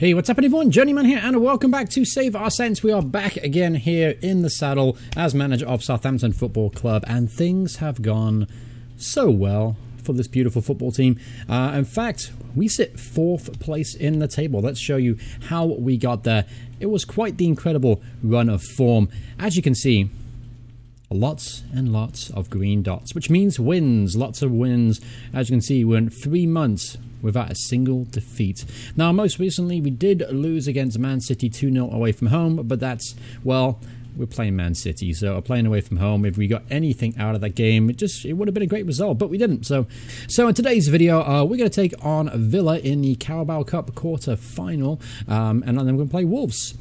Hey, what's up everyone? Journeyman here and welcome back to Save Our Sense. We are back again here in the saddle as manager of Southampton Football Club, and things have gone so well for this beautiful football team. In fact, we sit 4th place in the table. Let's show you how we got there. It was quite the incredible run of form. As you can see, lots and lots of green dots, which means wins, lots of wins. As you can see, we went 3 months without a single defeat. Now, most recently, we did lose against Man City 2-0 away from home, but that's, well, we're playing Man City, so playing away from home. If we got anything out of that game, it would have been a great result, but we didn't. So in today's video, we're going to take on Villa in the Carabao Cup quarter-final, and then we're going to play Wolves.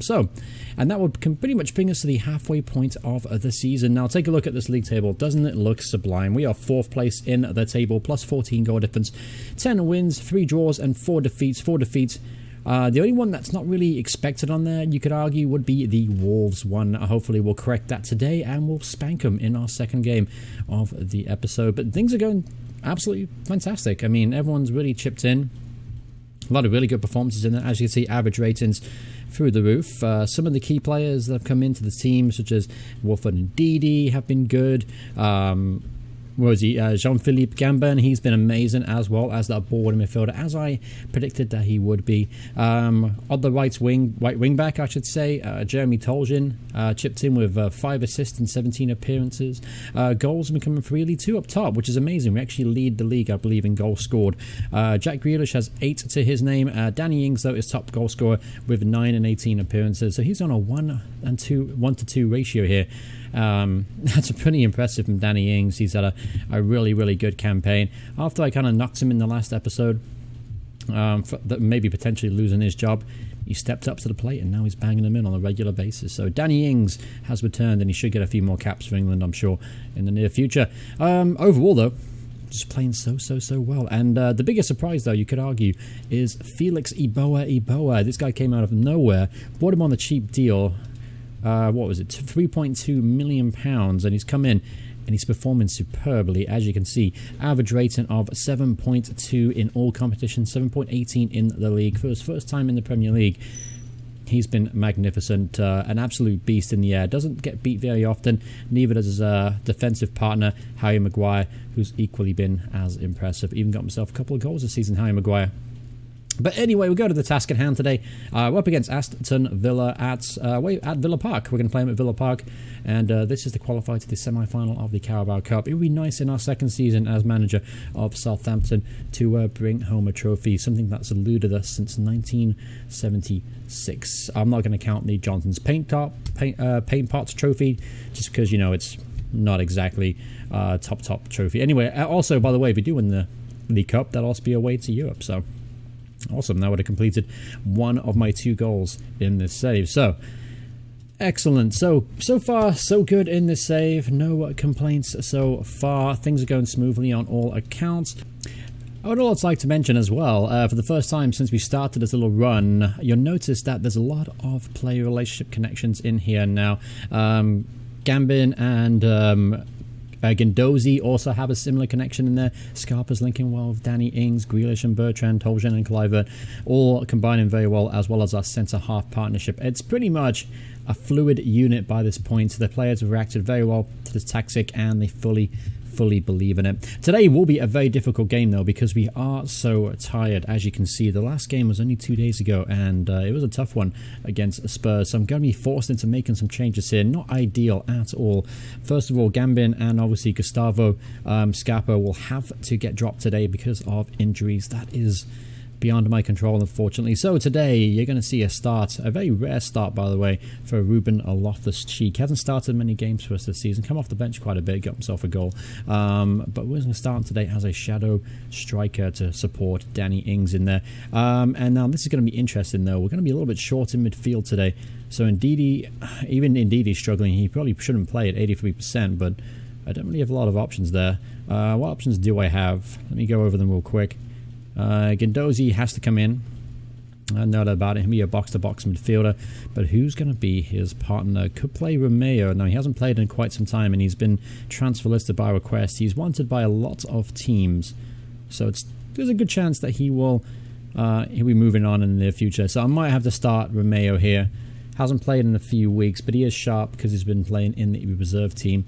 And that would pretty much bring us to the halfway point of the season. Now, take a look at this league table. Doesn't it look sublime? We are 4th place in the table, plus 14 goal difference, 10 wins, 3 draws, and 4 defeats. 4 defeats. The only one that's not really expected on there, you could argue, would be the Wolves one. Hopefully we'll correct that today and we'll spank them in our second game of the episode. But things are going absolutely fantastic. I mean, everyone's really chipped in. A lot of really good performances in there. As you can see, average ratings through the roof. Some of the key players that have come into the team, such as Wolford and Didi, have been good. Jean-Philippe Gambin, he's been amazing, as well as that forward midfielder, as I predicted that he would be. On the right wing back, I should say, Jeremy Toljan chipped in with 5 assists and 17 appearances. Goals have been coming freely too up top, which is amazing. We actually lead the league, I believe, in goals scored. Jack Grealish has 8 to his name. Danny Ings, though, is top goal scorer with 9 and 18 appearances. So he's on a 1 to 2 ratio here. That's a pretty impressive from Danny Ings. He's had a really, really good campaign. After I kind of knocked him in the last episode, maybe potentially losing his job, he stepped up to the plate and now he's banging them in on a regular basis. So Danny Ings has returned and he should get a few more caps for England, I'm sure, in the near future. Overall, though, just playing so well. And the biggest surprise, though, you could argue, is Felix Iboa. This guy came out of nowhere, bought him on the cheap deal. What was it, £3.2 million, and he's come in and he's performing superbly. As you can see, average rating of 7.2 in all competitions, 7.18 in the league. For his first time in the Premier League, he's been magnificent, an absolute beast in the air. Doesn't get beat very often, neither does his defensive partner, Harry Maguire, who's equally been as impressive. Even got himself a couple of goals this season, Harry Maguire. But anyway, we'll go to the task at hand today. We're up against Aston Villa at Villa Park. We're going to play them at Villa Park, and this is to qualify to the semi-final of the Carabao Cup. It would be nice in our second season as manager of Southampton to bring home a trophy, something that's eluded us since 1976. I'm not going to count the Johnson's Paint Pots trophy, just because, you know, it's not exactly top trophy. Anyway, also, by the way, if we do win the League Cup, that'll also be a way to Europe, so awesome. Now I would have completed one of my 2 goals in this save. So excellent. So far so good in this save. No complaints so far. Things are going smoothly on all accounts. I would also like to mention as well, for the first time since we started this little run, you'll notice that there's a lot of player relationship connections in here now. Gambin and Gendozi also have a similar connection in there. Scarpa's linking well with Danny Ings, Grealish and Bertrand, Toljan and Kluivert, all combining very well, as well as our centre-half partnership. It's pretty much a fluid unit by this point. The players have reacted very well to this tactic and they fully believe in it. Today will be a very difficult game, though, because we are so tired. As you can see, the last game was only 2 days ago, and it was a tough one against Spurs, so I'm going to be forced into making some changes here. Not ideal at all. First of all, Gambin and obviously Gustavo Scarpa will have to get dropped today because of injuries. That is beyond my control, unfortunately. So today you're going to see a start, a very rare start, by the way, for Ruben Loftus-Cheek. Hasn't started many games for us this season, come off the bench quite a bit, got himself a goal, but we're going to start today as a shadow striker to support Danny Ings in there. And now this is going to be interesting, though. We're going to be a little bit short in midfield today, so Ndidi, even Ndidi's struggling. He probably shouldn't play at 83%, but I don't really have a lot of options there. What options do I have? Let me go over them real quick. Gendozi has to come in. I know about it. He'll be a box-to-box midfielder, but who's going to be his partner? Could play Romeo. No, he hasn't played in quite some time, and he's been transfer listed by request. He's wanted by a lot of teams, so there's a good chance that he will he'll be moving on in the near future. So I might have to start Romeo here. Hasn't played in a few weeks, but he is sharp because he's been playing in the reserve team.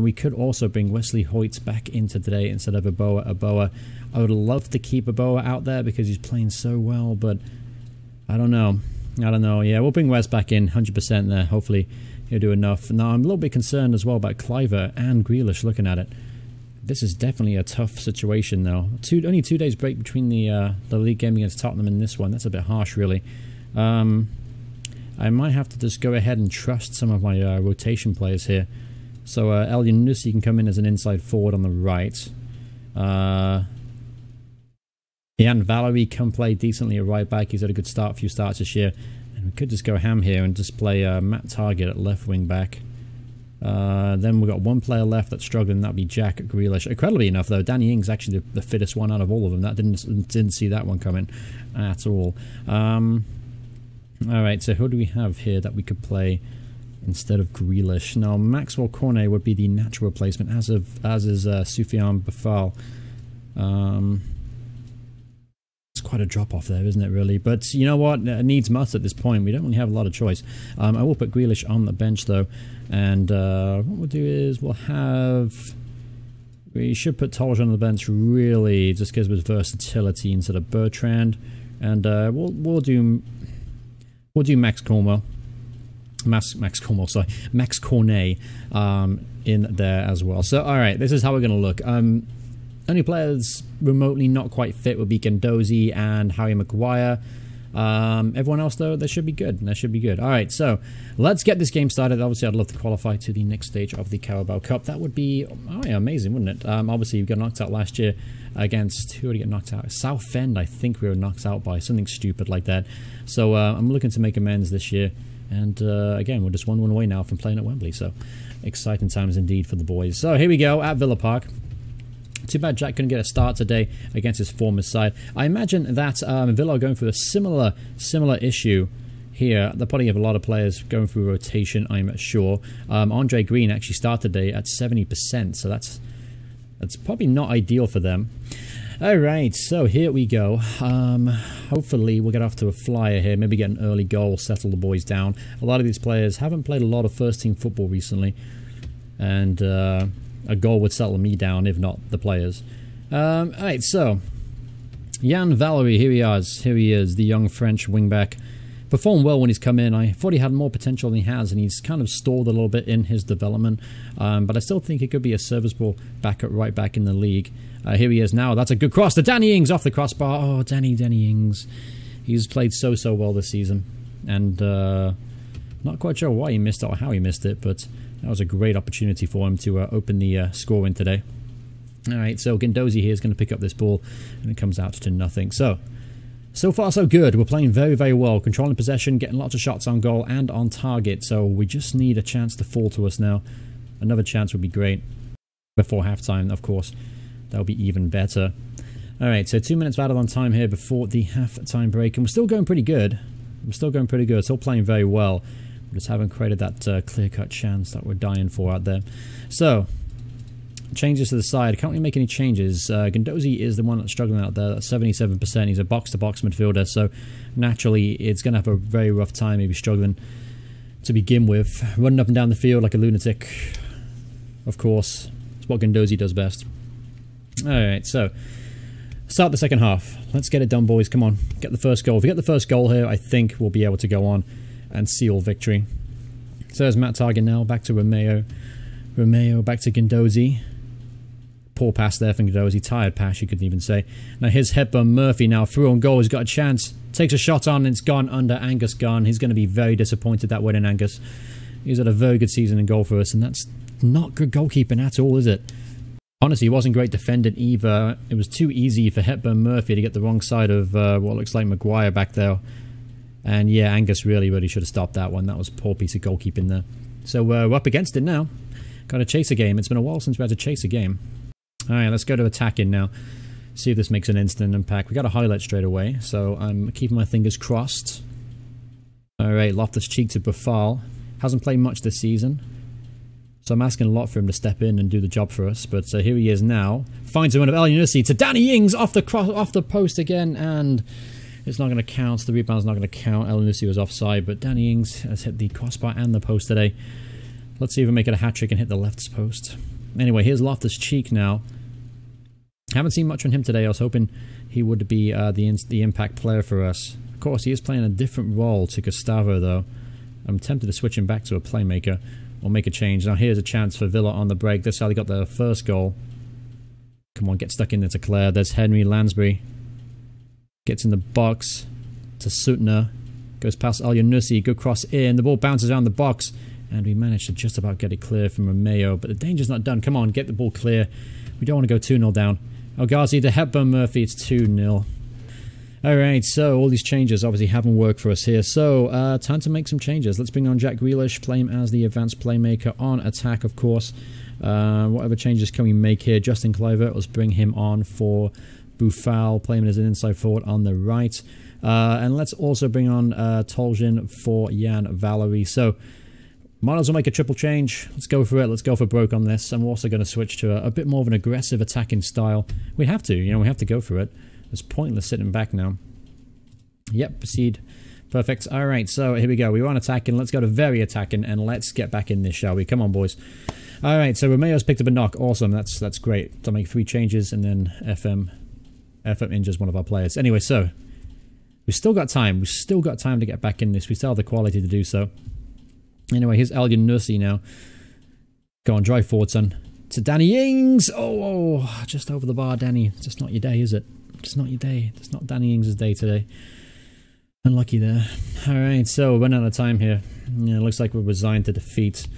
We could also bring Wesley Hoyt back into today instead of Aboa. I would love to keep Aboa out there because he's playing so well, but I don't know. Yeah, we'll bring Wes back in 100% there. Hopefully he'll do enough. Now, I'm a little bit concerned as well about Cliver and Grealish looking at it. This is definitely a tough situation, though. Only 2 days break between the league game against Tottenham and this one. That's a bit harsh, really. I might have to just go ahead and trust some of my rotation players here. So El Yunusi can come in as an inside forward on the right. Jan Valery can play decently at right back. He's had a good start, few starts this year. And we could just go ham here and just play Matt Target at left wing back. Then we've got one player left that's struggling. That'd be Jack Grealish. Incredibly enough, though, Danny Ings actually the fittest one out of all of them. That didn't see that one coming at all. Alright, so who do we have here that we could play instead of Grealish? Now, Maxwell Cornet would be the natural replacement, as is Soufiane Boufal. It's quite a drop-off there, isn't it, really? But you know what? It needs must at this point. We don't really have a lot of choice. I will put Grealish on the bench, though. And what we'll do is we should put Tolj on the bench, really, just because of his versatility instead of Bertrand. And we'll do Max Cornet in there as well. So, alright, this is how we're going to look. Only players remotely not quite fit would be Guendouzi and Harry Maguire. Everyone else, though, they should be good. Alright, so let's get this game started. Obviously, I'd love to qualify to the next stage of the Carabao Cup. That would be amazing, wouldn't it? Obviously, we got knocked out last year against... Who did we get knocked out? Southend, I think we were knocked out by something stupid like that. So I'm looking to make amends this year. And again, we're just 1-1 away now from playing at Wembley. So exciting times indeed for the boys. So here we go at Villa Park. Too bad Jack couldn't get a start today against his former side. I imagine that Villa are going through a similar issue here. They're probably have a lot of players going through rotation, I'm sure. Andre Green actually started today at 70%, so that's probably not ideal for them. Alright, so here we go. Hopefully we'll get off to a flyer here. Maybe get an early goal, settle the boys down. A lot of these players haven't played a lot of first-team football recently. And a goal would settle me down, if not the players. Alright, so Jan Valery, here he is, the young French wingback. Performed well when he's come in. I thought he had more potential than he has, and he's kind of stalled a little bit in his development. But I still think he could be a serviceable back at right back in the league. Here he is now. That's a good cross to Danny Ings off the crossbar. Oh, Danny Ings. He's played so well this season. And not quite sure why he missed it or how he missed it, but that was a great opportunity for him to open the scoring today. Alright, so Guendouzi here is going to pick up this ball, and it comes out to nothing. So far so good. We're playing very well. Controlling possession, getting lots of shots on goal and on target. So we just need a chance to fall to us now. Another chance would be great. Before halftime, of course. That would be even better. Alright, so 2 minutes added on time here before the halftime break. And we're still going pretty good. Still playing very well. We just haven't created that clear-cut chance that we're dying for out there. So, changes to the side. I can't really make any changes. Guendouzi is the one that's struggling out there. That's 77%. He's a box-to-box midfielder, so naturally it's going to have a very rough time. Maybe struggling to begin with. Running up and down the field like a lunatic. Of course, it's what Guendouzi does best. Alright, so start the second half. Let's get it done, boys. Come on, get the first goal. If we get the first goal here, I think we'll be able to go on and seal victory. So there's Matt Target now. Back to Romeo. Back to Guendouzi. Poor pass there from Guendouzi. Tired pass, you could even say. Now here's Hepburn Murphy now. Through on goal. He's got a chance. Takes a shot on and it's gone under. Angus gone. He's going to be very disappointed that went in, Angus. He's had a very good season in goal for us, and that's not good goalkeeping at all, is it? Honestly, he wasn't great defending either. It was too easy for Hepburn Murphy to get the wrong side of what looks like Maguire back there. And yeah, Angus really should have stopped that one. That was a poor piece of goalkeeping there. So we're up against it now. Got to chase a game. It's been a while since we had to chase a game. Alright, let's go to attacking now. See if this makes an instant impact. We got a highlight straight away, so I'm keeping my fingers crossed. Alright, Loftus-Cheek to Boufal. Hasn't played much this season. So I'm asking a lot for him to step in and do the job for us. But here he is now. Finds a run of El Yunusi to Danny Ings off the post again. And it's not going to count. The rebound's not going to count. El Yunusi was offside. But Danny Ings has hit the crossbar and the post today. Let's see if we make it a hat-trick and hit the left post. Anyway, here's Loftus-Cheek now. Haven't seen much from him today. I was hoping he would be the impact player for us. Of course, he is playing a different role to Gustavo, though. I'm tempted to switch him back to a playmaker. Or make a change. Now here's a chance for Villa on the break. That's how they got their first goal. Come on, get stuck in there to Claire. There's Henry Lansbury. Gets in the box to Sutner. Goes past El Yunusi. Good cross in. The ball bounces around the box. And we managed to just about get it clear from Romeo. But the danger's not done. Come on, get the ball clear. We don't want to go 2-0 down. El Ghazi to Hepburn Murphy. It's 2-0. Alright, so all these changes obviously haven't worked for us here. So, time to make some changes. Let's bring on Jack Grealish, play him as the advanced playmaker on attack, of course. Whatever changes can we make here? Justin Kluivert, let's bring him on for Boufal, play him as an inside forward on the right. And let's also bring on Toljan for Jan Valery. So, might as well make a triple change. Let's go for it. Let's go for broke on this. And we're also going to switch to a bit more of an aggressive attacking style. We have to, we have to go for it. It's pointless sitting back now. Yep, proceed. Perfect. Alright, so here we go. We were on attacking. Let's go to very attacking and let's get back in this, shall we? Come on, boys. Alright, so Romeo's picked up a knock. Awesome. That's great. To make 3 changes and then FM injures one of our players. Anyway, so we've still got time. We've still got time to get back in this. We still have the quality to do so. Anyway, here's El Yunusi now. Go on, drive forward, son. To Danny Ings. Oh, just over the bar, Danny. It's just not your day, is it? It's not your day. It's not Danny Ings' day today. Unlucky there. Alright, so we're running out of time here. Yeah, it looks like we're resigned to defeat.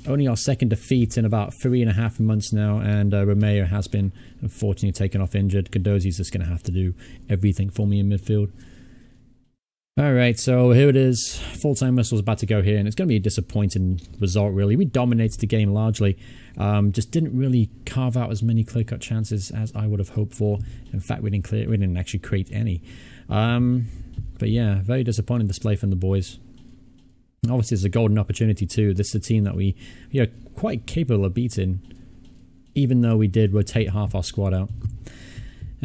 Only our second defeat in about 3.5 months now, and Romeo has been unfortunately taken off injured. Cardozi's just going to have to do everything for me in midfield. Alright, so here it is. Full-time whistle's about to go here, and it's going to be a disappointing result, really. We dominated the game largely. Just didn't really carve out as many clear-cut chances as I would have hoped for. In fact, we didn't actually create any. But yeah, very disappointing display from the boys. Obviously, it's a golden opportunity too. This is a team that we are quite capable of beating, even though we did rotate half our squad out.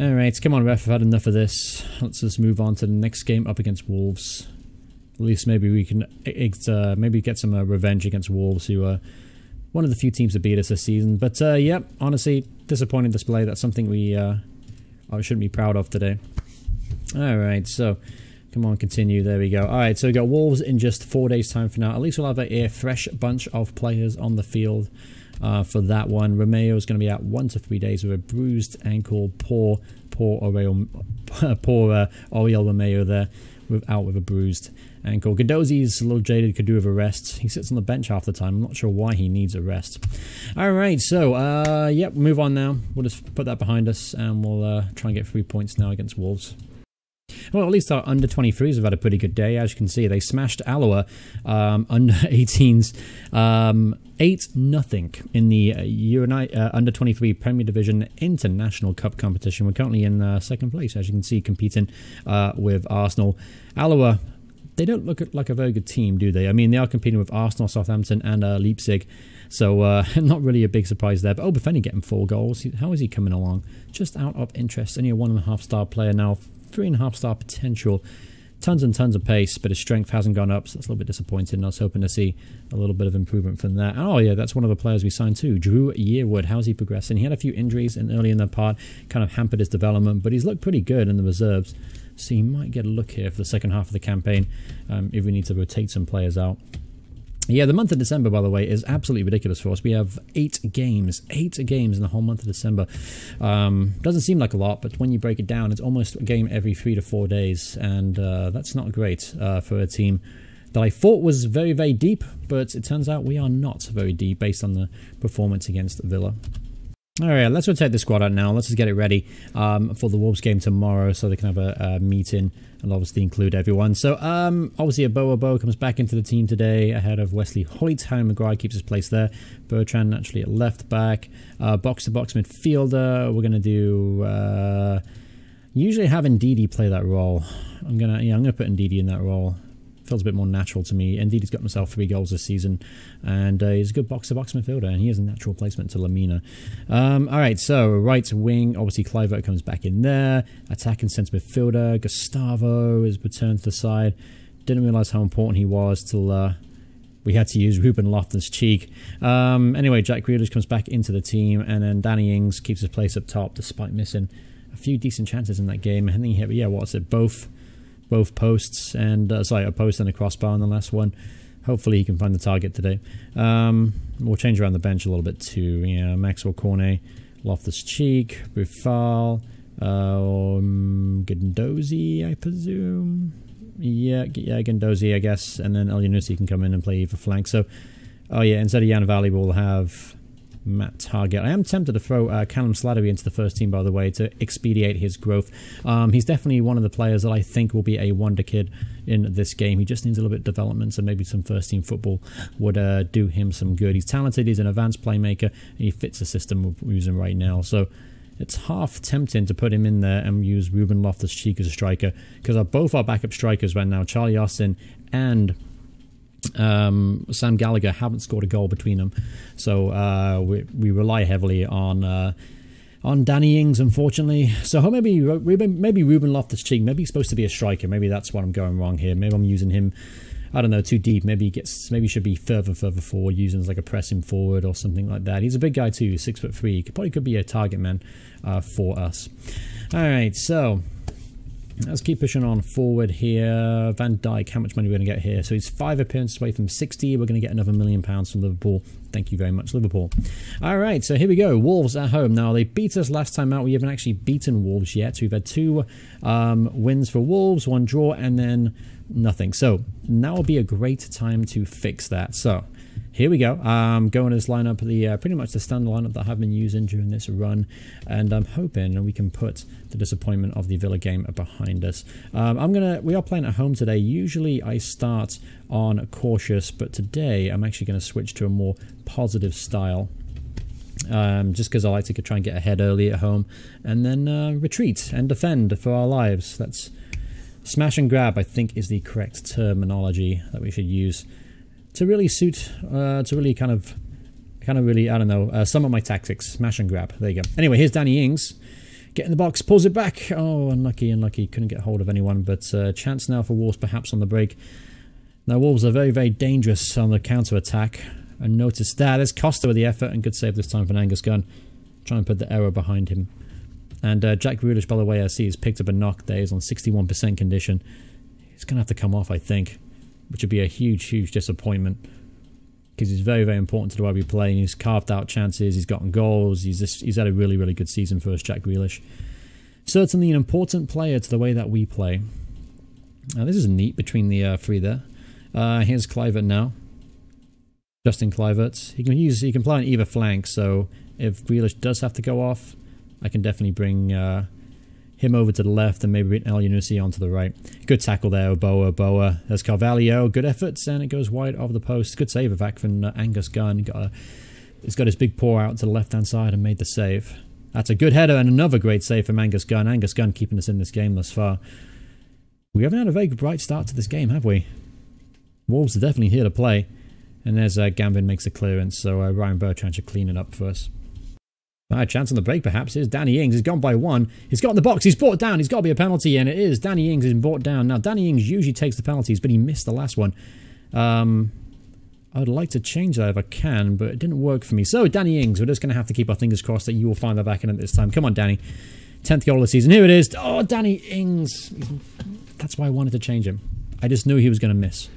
Alright, come on, ref, I've had enough of this. Let's just move on to the next game up against Wolves. At least maybe we can maybe get some revenge against Wolves, who are one of the few teams to beat us this season. But yep, honestly, disappointing display. That's something we shouldn't be proud of today. Alright, so come on, continue. There we go. Alright, so we got Wolves in just 4 days' time from now. At least we'll have a fresh bunch of players on the field. For that one, Romeo is going to be out 1 to 3 days with a bruised ankle. Poor Oriel Romeo there, out with a bruised ankle. Guendouzi's a little jaded, could do with a rest. He sits on the bench half the time. I'm not sure why he needs a rest. Alright, so, yep, move on now. We'll just put that behind us, and we'll try and get 3 points now against Wolves. Well, at least our under-23s have had a pretty good day. As you can see, they smashed Alloa under-18s 8-0 in the under-23 Premier Division International Cup competition. We're currently in second place, as you can see, competing with Arsenal. Alloa, they don't look like a very good team, do they? I mean, they are competing with Arsenal, Southampton, and Leipzig. So, not really a big surprise there. But Obafemi getting 4 goals. How is he coming along? Just out of interest. Only a 1.5-star player now. 3.5-star potential. Tons and tons of pace, but his strength hasn't gone up, so that's a little bit disappointing. I was hoping to see a little bit of improvement from that. Oh yeah, that's one of the players we signed too, Drew Yearwood. How's he progressing? He had a few injuries early in the part, kind of hampered his development, but he's looked pretty good in the reserves, so he might get a look here for the second half of the campaign if we need to rotate some players out. Yeah, the month of December, by the way, is absolutely ridiculous for us. We have 8 games in the whole month of December. Doesn't seem like a lot, but when you break it down, it's almost a game every 3 to 4 days, and that's not great for a team that I thought was very, very deep, but it turns out we are not very deep based on the performance against Villa. Alright, let's rotate the squad out now. Let's just get it ready for the Wolves game tomorrow so they can have a meeting and obviously include everyone. So, obviously, Obo comes back into the team today ahead of Wesley Hoyt. Harry Maguire keeps his place there. Bertrand naturally at left back. Box-to-box midfielder. We're going to do... usually have Ndidi play that role. I'm gonna put Ndidi in that role feels a bit more natural to me. Indeed, he's got himself 3 goals this season, and he's a good box-to-box midfielder, and he is a natural placement to Lamina. All right, so right wing, obviously Kluivert comes back in there. Attacking centre midfielder, Gustavo is returned to the side. Didn't realise how important he was till we had to use Ruben Loftus-Cheek. Anyway, Jack Grealish comes back into the team, and then Danny Ings keeps his place up top despite missing a few decent chances in that game. I think he hit, yeah, what's it, both posts, and sorry, a post and a crossbar on the last one. Hopefully he can find the target today. We'll change around the bench a little bit too. Yeah, Maxwell Cornet, Loftus-Cheek, Buffal, Gendozi, I presume. Yeah, Gendozi, I guess, and then El Yunusi can come in and play either flank. So, oh yeah, instead of Jan Valley, we'll have Matt Target. I am tempted to throw Callum Slattery into the first team, by the way, to expedite his growth. He's definitely one of the players that I think will be a wonder kid in this game. He just needs a little bit of development, so maybe some first team football would do him some good. He's talented, he's an advanced playmaker, and he fits the system we're using right now. So it's half tempting to put him in there and use Ruben Loftus-Cheek as a striker, because both our backup strikers right now, Charlie Austin and Sam Gallagher, haven't scored a goal between them. So we rely heavily on Danny Ings, unfortunately. So maybe Ruben Loftus-Cheek, maybe he's supposed to be a striker. Maybe that's what I'm going wrong here. Maybe I'm using him, I don't know, too deep. Maybe he should be further forward, using as like a pressing forward or something like that. He's a big guy too, 6'3". He probably could be a target man for us. All right, so let's keep pushing on forward here. Van Dijk, how much money are we going to get here? So he's 5 appearances away from 60. We're going to get another £1 million from Liverpool. Thank you very much, Liverpool. All right, so here we go. Wolves at home. Now, they beat us last time out. We haven't actually beaten Wolves yet. We've had 2 wins for Wolves, 1 draw, and then nothing. So now will be a great time to fix that. So here we go. Going to this lineup, pretty much the standard lineup that I've been using during this run, and I'm hoping we can put the disappointment of the Villa game behind us. We are playing at home today. Usually I start on cautious, but today I'm actually going to switch to a more positive style. Just because I like to try and get ahead early at home, and then retreat and defend for our lives. That's smash and grab, I think, is the correct terminology that we should use to really suit, to really kind of really, I don't know, sum up my tactics. Smash and grab. There you go. Anyway, here's Danny Ings. Get in the box, pulls it back. Oh, unlucky. Couldn't get hold of anyone, but chance now for Wolves perhaps on the break. Now, Wolves are very, very dangerous on the counter-attack. And notice that. There's Costa with the effort, and good save this time for Angus Gunn. Try and put the error behind him. And Jack Grealish, by the way, I see he's picked up a knock there. He's on 61% condition. He's going to have to come off, I think, which would be a huge, huge disappointment, because he's very, very important to the way we play. And he's carved out chances. He's gotten goals. He's had a really, really good season for us, Jack Grealish. Certainly an important player to the way that we play. Now, this is neat between the 3 there. Here's Kluivert now. Justin Kluivert. He can play on either flank, so if Grealish does have to go off, I can definitely bring him over to the left and maybe El Yunusi onto the right. Good tackle there, Boa. There's Carvalho. Good efforts, and it goes wide over the post. Good save back from Angus Gunn. He's got his big paw out to the left-hand side and made the save. That's a good header and another great save from Angus Gunn. Angus Gunn keeping us in this game thus far. We haven't had a very bright start to this game, have we? Wolves are definitely here to play. And there's Gambin makes a clearance, so Ryan Bertrand should clean it up for us. Chance on the break, perhaps. Here's Danny Ings. He's gone by 1. He's got in the box. He's brought down. He's got to be a penalty, and it is. Danny Ings is brought down. Now, Danny Ings usually takes the penalties, but he missed the last one. I would like to change that if I can, but it didn't work for me. So, Danny Ings, we're just going to have to keep our fingers crossed that you will find that back in it this time. Come on, Danny. 10th goal of the season. Here it is. Oh, Danny Ings. That's why I wanted to change him. I just knew he was going to miss.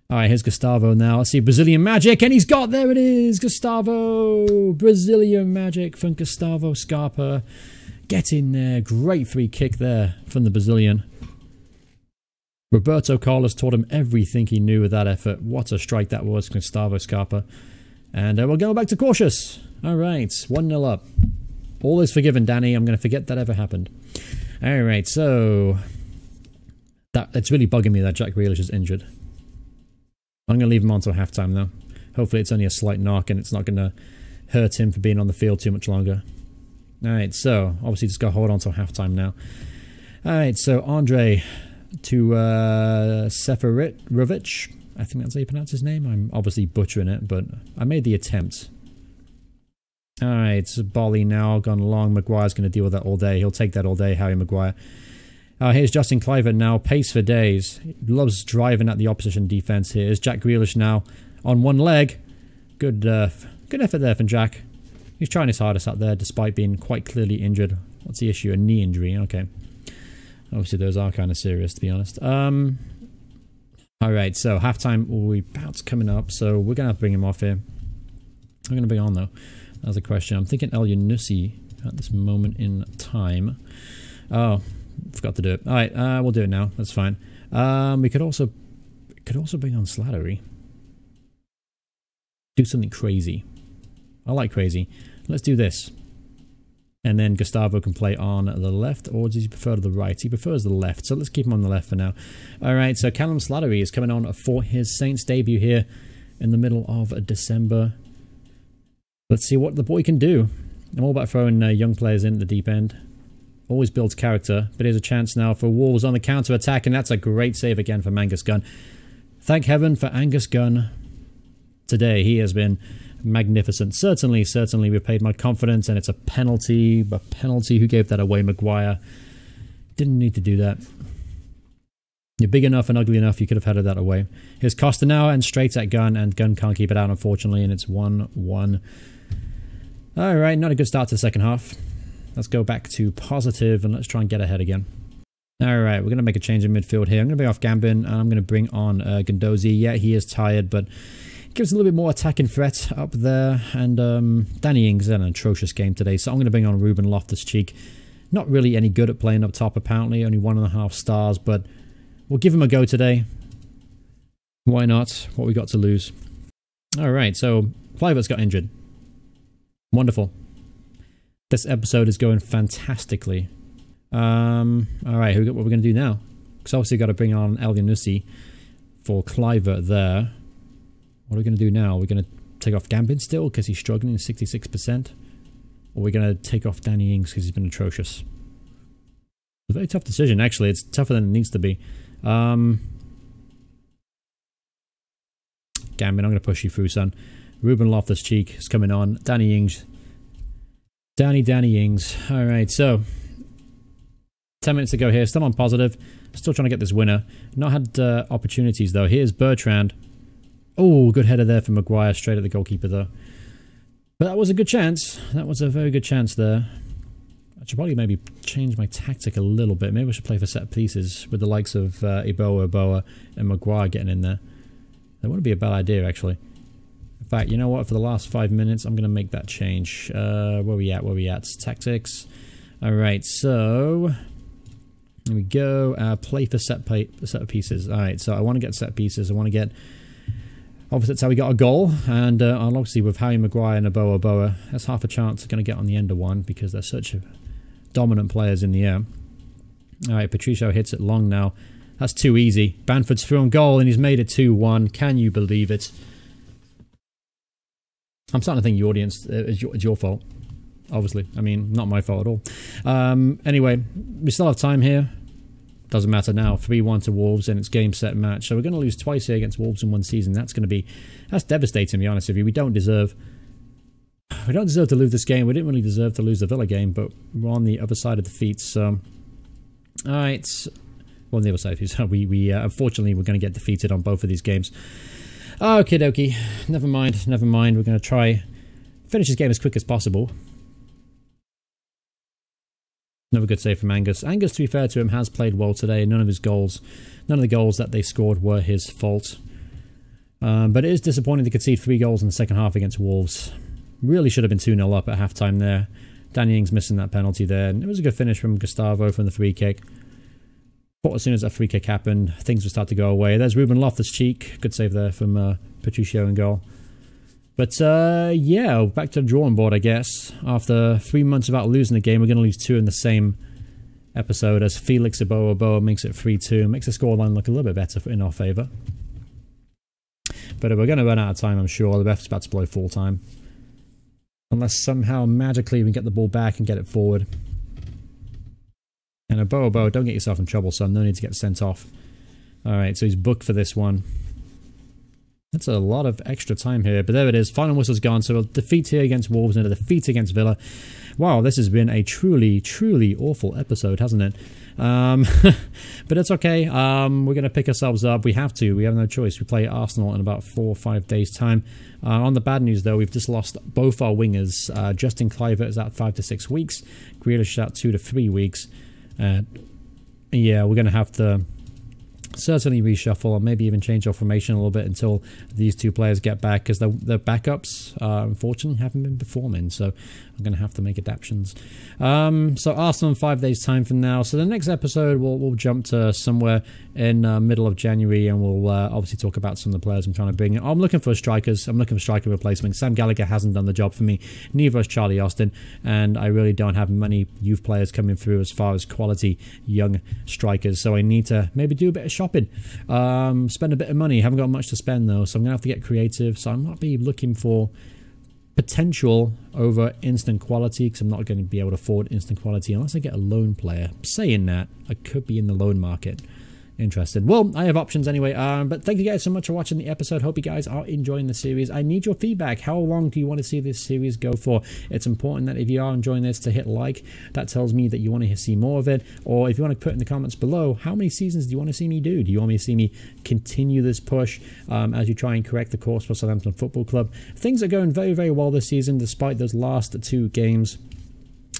All right, here's Gustavo now. Let's see, Brazilian magic, and he's got, there it is, Gustavo. Brazilian magic from Gustavo Scarpa. Get in there. Great free kick there from the Brazilian. Roberto Carlos taught him everything he knew with that effort. What a strike that was, Gustavo Scarpa. And we'll go back to cautious. All right, 1-0 up. All is forgiven, Danny. I'm going to forget that ever happened. All right, so it's really bugging me that Jack Grealish is injured. I'm going to leave him on until halftime, though. Hopefully it's only a slight knock and it's not going to hurt him for being on the field too much longer. Alright, so obviously just got to hold on until halftime now. Alright, so Andre to Seferovic. I think that's how you pronounce his name. I'm obviously butchering it, but I made the attempt. Alright, it's Bolly now, gone long. Maguire's going to deal with that all day. He'll take that all day, Harry Maguire. Here's Justin Kluivert now, pace for days. He loves driving at the opposition defence here. Here's Jack Grealish now, on one leg. Good effort there from Jack. He's trying his hardest out there, despite being quite clearly injured. What's the issue? A knee injury, okay. Obviously, those are kind of serious, to be honest. Alright, so halftime, we're about coming up, so we're going to have to bring him off here. We're going to bring on, though. That's a question. I'm thinking El Yunusi at this moment in time. Oh, forgot to do it. Alright, we'll do it now. That's fine. We could also bring on Slattery. Do something crazy. I like crazy. Let's do this. And then Gustavo can play on the left, or does he prefer to the right? He prefers the left, so let's keep him on the left for now. Alright, so Callum Slattery is coming on for his Saints debut here in the middle of December. Let's see what the boy can do. I'm all about throwing young players in at the deep end. Always builds character, but here's a chance now for Wolves on the counter-attack, and that's a great save again from Angus Gunn. Thank heaven for Angus Gunn today. He has been magnificent. Certainly repaid my confidence, and it's a penalty. A penalty. Who gave that away? Maguire. Didn't need to do that. You're big enough and ugly enough, you could have headed that away. Here's Costa now, and straight at Gunn, and Gunn can't keep it out, unfortunately, and it's 1-1. Alright, not a good start to the second half. Let's go back to positive, and let's try and get ahead again. Alright, we're going to make a change in midfield here. I'm going to bring off Gambin, and I'm going to bring on Guendouzi. Yeah, he is tired, but gives a little bit more attacking threat up there. And Danny Ings had an atrocious game today, so I'm going to bring on Ruben Loftus-Cheek. Not really any good at playing up top, apparently. Only 1.5 stars, but we'll give him a go today. Why not? What we got to lose? Alright, so Kluivert's got injured. Wonderful. This episode is going fantastically. Alright, what we're going to do now? Because obviously we've got to bring on El Yunusi for Kluivert there. What are we going to do now? We're going to take off Gambin still because he's struggling, 66%. Or we're going to take off Danny Ings because he's been atrocious. It's a very tough decision, actually. It's tougher than it needs to be. Gambin, I'm going to push you through, son. Ruben Loftus-Cheek is coming on. Danny Ings. Danny Ings. Alright, so 10 minutes to go here. Still on positive. Still trying to get this winner. Not had opportunities, though. Here's Bertrand. Oh, good header there for Maguire. Straight at the goalkeeper, though. But that was a good chance. That was a very good chance there. I should probably maybe change my tactic a little bit. Maybe I should play for set pieces with the likes of Iboa, and Maguire getting in there. That wouldn't be a bad idea, actually. In fact, you know what? For the last 5 minutes, I'm going to make that change. Where we at? Tactics. Alright, so here we go. Play for set pieces. Alright, so I want to get set pieces. I want to get... Obviously, that's how we got a goal. And obviously, with Harry Maguire and Iboa, that's half a chance going to get on the end of one because they're such dominant players in the air. Alright, Patricio hits it long now. That's too easy. Bamford's through on goal and he's made it 2-1. Can you believe it? I'm starting to think the audience is your fault. Obviously. I mean, not my fault at all. Anyway, we still have time here. Doesn't matter now. 3-1 to Wolves and it's game, set, match. So we're going to lose twice here against Wolves in one season. That's devastating, to be honest with you. We don't deserve to lose this game. We didn't really deserve to lose the Villa game, but we're on the other side of defeat. So, alright. Well, on the other side, unfortunately, we're going to get defeated on both of these games. Okie dokie. Never mind. We're going to try finish this game as quick as possible. Another good save from Angus. Angus, to be fair to him, has played well today. None of the goals that they scored were his fault. But it is disappointing to concede 3 goals in the second half against Wolves. Really should have been 2-0 up at half-time there. Danny Ings missing that penalty there. And it was a good finish from Gustavo from the free kick. But as soon as that free kick happened, things would start to go away. There's Ruben Loftus-Cheek. Good save there from Patricio in goal. But, yeah, back to the drawing board, I guess. After 3 months without losing the game, we're going to lose 2 in the same episode as Felix Iboa makes it 3-2. Makes the scoreline look a little bit better in our favour. But we're going to run out of time, I'm sure. The ref's about to blow full time. Unless somehow, magically, we can get the ball back and get it forward. And a Bobo, don't get yourself in trouble, son. No need to get sent off. Alright, so he's booked for this one. That's a lot of extra time here, but there it is. Final whistle's gone, so a defeat here against Wolves and a defeat against Villa. Wow, this has been a truly, truly awful episode, hasn't it? But it's okay. We're going to pick ourselves up. We have to. We have no choice. We play Arsenal in about 4 or 5 days' time. On the bad news, though, we've just lost both our wingers. Justin Kluivert is out 5 to 6 weeks. Grealish is out 2 to 3 weeks. Yeah, we're going to have to certainly reshuffle or maybe even change our formation a little bit until these two players get back, because the backups unfortunately haven't been performing, so I'm going to have to make adaptations. So Arsenal in 5 days time from now. So the next episode we'll jump to somewhere in middle of January, and we'll obviously talk about some of the players I'm trying to bring. I'm looking for strikers. I'm looking for striker replacement. Sam Gallagher hasn't done the job for me, neither has Charlie Austin, and I really don't have many youth players coming through as far as quality young strikers, so I need to maybe do a bit of shopping, spend a bit of money. Haven't got much to spend though, so I'm gonna have to get creative. So I might be looking for potential over instant quality, because I'm not going to be able to afford instant quality unless I get a loan player. Saying that, I could be in the loan market. Interested. Well, I have options anyway, but thank you guys so much for watching the episode. Hope you guys are enjoying the series. I need your feedback. How long do you want to see this series go for? It's important that if you are enjoying this, to hit like. That tells me that you want to see more of it. Or if you want to put in the comments below, how many seasons do you want to see me do? Do you want me to see me continue this push as you try and correct the course for Southampton Football Club? Things are going very, very well this season, despite those last 2 games.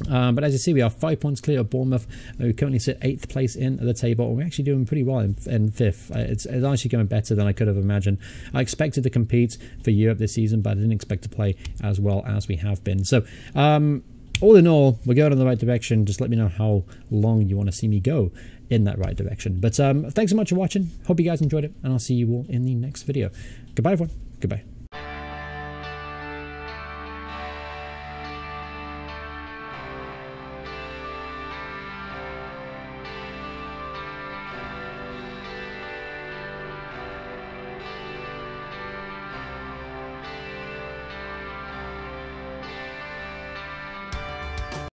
But as you see, we are 5 points clear of Bournemouth. We currently sit 8th place in the table. We're actually doing pretty well in 5th. It's actually going better than I could have imagined. I expected to compete for Europe this season, but I didn't expect to play as well as we have been. So, all in all, we're going in the right direction. Just let me know how long you want to see me go in that right direction. But thanks so much for watching. Hope you guys enjoyed it, and I'll see you all in the next video. Goodbye, everyone. Goodbye.